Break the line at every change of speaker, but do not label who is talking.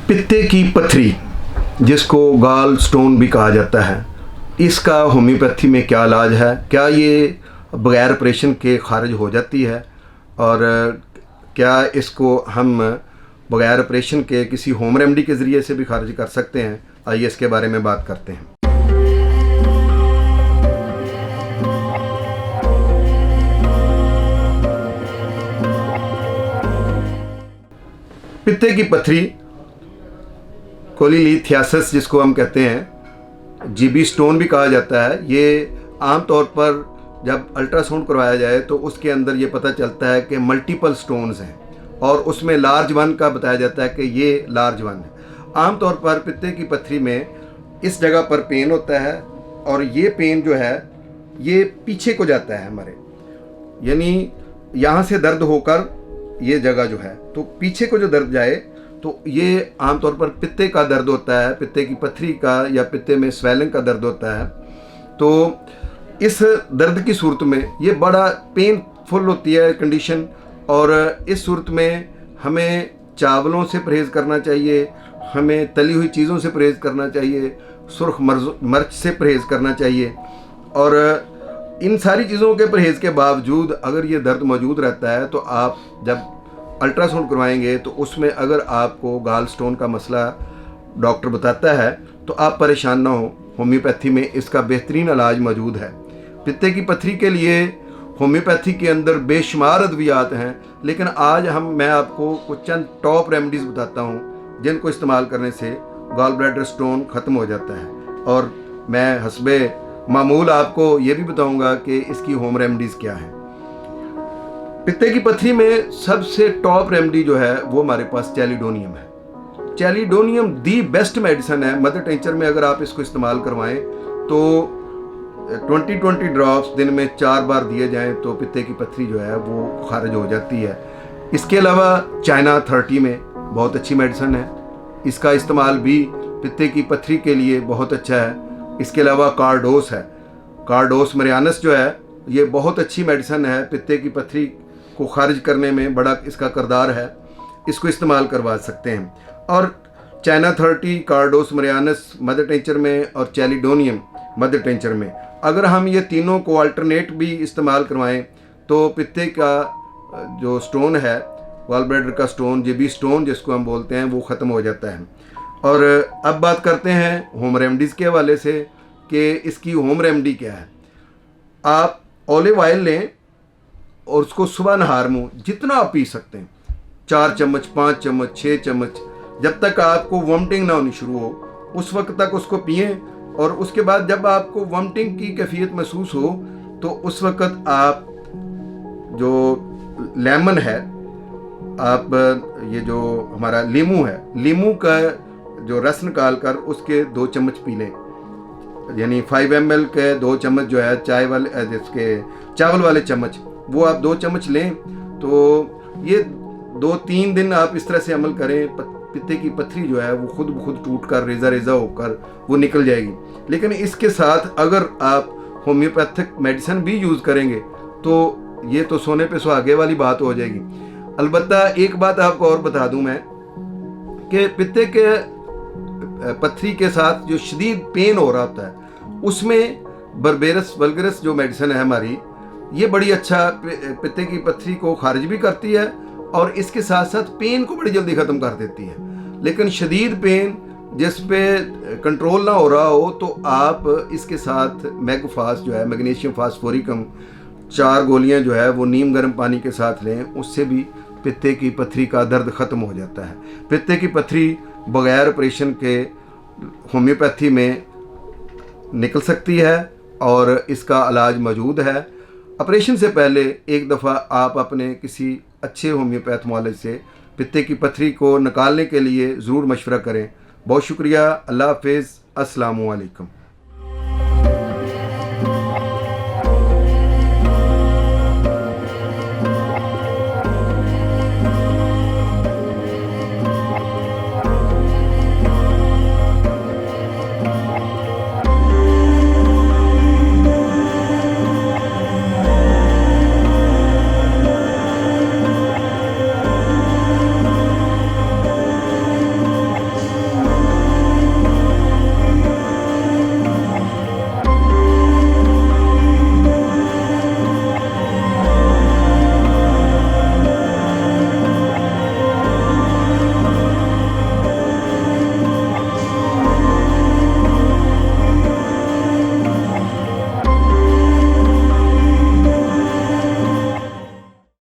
पित्ते की पथरी, जिसको गाल स्टोन भी कहा जाता है, इसका होम्योपैथी में क्या इलाज है? क्या ये बग़ैर ऑपरेशन के खारिज हो जाती है? और क्या इसको हम बग़ैर ऑपरेशन के किसी होम रेमेडी के ज़रिए से भी खारिज कर सकते हैं? आइए इसके बारे में बात करते हैं। पित्ते की पथरी, कोलीलिथियासिस जिसको हम कहते हैं, जीबी स्टोन भी कहा जाता है, ये आम तौर पर जब अल्ट्रासाउंड करवाया जाए तो उसके अंदर ये पता चलता है कि मल्टीपल स्टोन्स हैं और उसमें लार्ज वन का बताया जाता है कि ये लार्ज वन है। आम तौर पर पित्ते की पथरी में इस जगह पर पेन होता है और ये पेन जो है ये पीछे को जाता है हमारे, यानी यहाँ से दर्द होकर ये जगह जो है तो पीछे को जो दर्द जाए तो ये आमतौर पर पित्ते का दर्द होता है, पित्ते की पथरी का या पित्ते में स्वेलिंग का दर्द होता है। तो इस दर्द की सूरत में ये बड़ा पेनफुल होती है कंडीशन, और इस सूरत में हमें चावलों से परहेज़ करना चाहिए, हमें तली हुई चीज़ों से परहेज़ करना चाहिए, सुर्ख मिर्च से परहेज़ करना चाहिए। और इन सारी चीज़ों के परहेज़ के बावजूद अगर ये दर्द मौजूद रहता है तो आप जब अल्ट्रासाउंड करवाएंगे तो उसमें अगर आपको गाल स्टोन का मसला डॉक्टर बताता है तो आप परेशान ना हो, होम्योपैथी में इसका बेहतरीन इलाज मौजूद है। पित्ते की पथरी के लिए होम्योपैथी के अंदर बेशुमार अद्वियात हैं, लेकिन आज मैं आपको कुछ चंद टॉप रेमेडीज़ बताता हूँ जिनको इस्तेमाल करने से गॉल ब्लैडर स्टोन ख़त्म हो जाता है। और मैं हस्बे मामूल आपको ये भी बताऊँगा कि इसकी होम रेमेडीज़ क्या हैं। पित्ते की पथरी में सबसे टॉप रेमेडी जो है वो हमारे पास चैलिडोनियम है। चैलिडोनियम दी बेस्ट मेडिसिन है। मदर टिंचर में अगर आप इसको इस्तेमाल करवाएं तो 20 ड्रॉप्स दिन में 4 बार दिए जाएं तो पित्ते की पथरी जो है वो खारिज हो जाती है। इसके अलावा चाइना 30 में बहुत अच्छी मेडिसिन है, इसका इस्तेमाल भी पित्ते की पथरी के लिए बहुत अच्छा है। इसके अलावा कार्डोस है, कार्डोस मरियानस जो है ये बहुत अच्छी मेडिसिन है, पित्ते की पथरी को खारिज करने में बड़ा इसका किरदार है, इसको इस्तेमाल करवा सकते हैं। और चाइना 30, कार्डोस मरियानस मदर टिंचर में और चैलिडोनियम मदर टिंचर में, अगर हम ये तीनों को अल्टरनेट भी इस्तेमाल करवाएं तो पित्ते का जो स्टोन है, गॉल ब्लैडर का स्टोन, जीबी स्टोन जिसको हम बोलते हैं, वो ख़त्म हो जाता है। और अब बात करते हैं होम रेमडीज़ के हवाले से कि इसकी होम रेमेडी क्या है। आप ऑलिव ऑयल लें और उसको सुबह नहार मुँह जितना आप पी सकते हैं, 4 चम्मच, 5 चम्मच, 6 चम्मच, जब तक आपको वॉमिटिंग ना होनी शुरू हो उस वक्त तक उसको पिएं। और उसके बाद जब आपको वॉमिटिंग की कैफियत महसूस हो तो उस वक्त आप जो लेमन है, आप ये जो हमारा लीमू है, लीमू का जो रस निकाल कर उसके 2 चम्मच पी लें, यानी 5 ml के 2 चम्मच जो है जिसके चावल वाले चम्मच, वो आप 2 चम्मच लें। तो ये 2-3 दिन आप इस तरह से अमल करें, पित्ते की पथरी जो है वो खुद ब खुद टूट कर रेजा होकर वो निकल जाएगी। लेकिन इसके साथ अगर आप होम्योपैथिक मेडिसिन भी यूज़ करेंगे तो ये तो सोने पे सुहागे वाली बात हो जाएगी। अलबत्ता एक बात आपको और बता दूं मैं कि पित्ते के पथरी के साथ जो शदीद पेन हो रहा होता है उसमें बर्बेरस वल्गरस जो मेडिसिन है हमारी, ये बड़ी अच्छा पित्ते की पथरी को खारिज भी करती है और इसके साथ साथ पेन को बड़ी जल्दी ख़त्म कर देती है। लेकिन शदीद पेन जिस पे कंट्रोल ना हो रहा हो तो आप इसके साथ मैगफास जो है, मैग्नीशियम फास्फोरिकम, 4 गोलियां जो है वो नीम गर्म पानी के साथ लें, उससे भी पित्ते की पथरी का दर्द ख़त्म हो जाता है। पित्ते की पथरी बग़ैर ऑपरेशन के होम्योपैथी में निकल सकती है और इसका इलाज मौजूद है। ऑपरेशन से पहले एक दफ़ा आप अपने किसी अच्छे होम्योपैथ मुआलिज से पित्ते की पथरी को निकालने के लिए ज़रूर मशवरा करें। बहुत शुक्रिया। अल्लाह हाफ़िज़। अस्सलामु अलैकुम।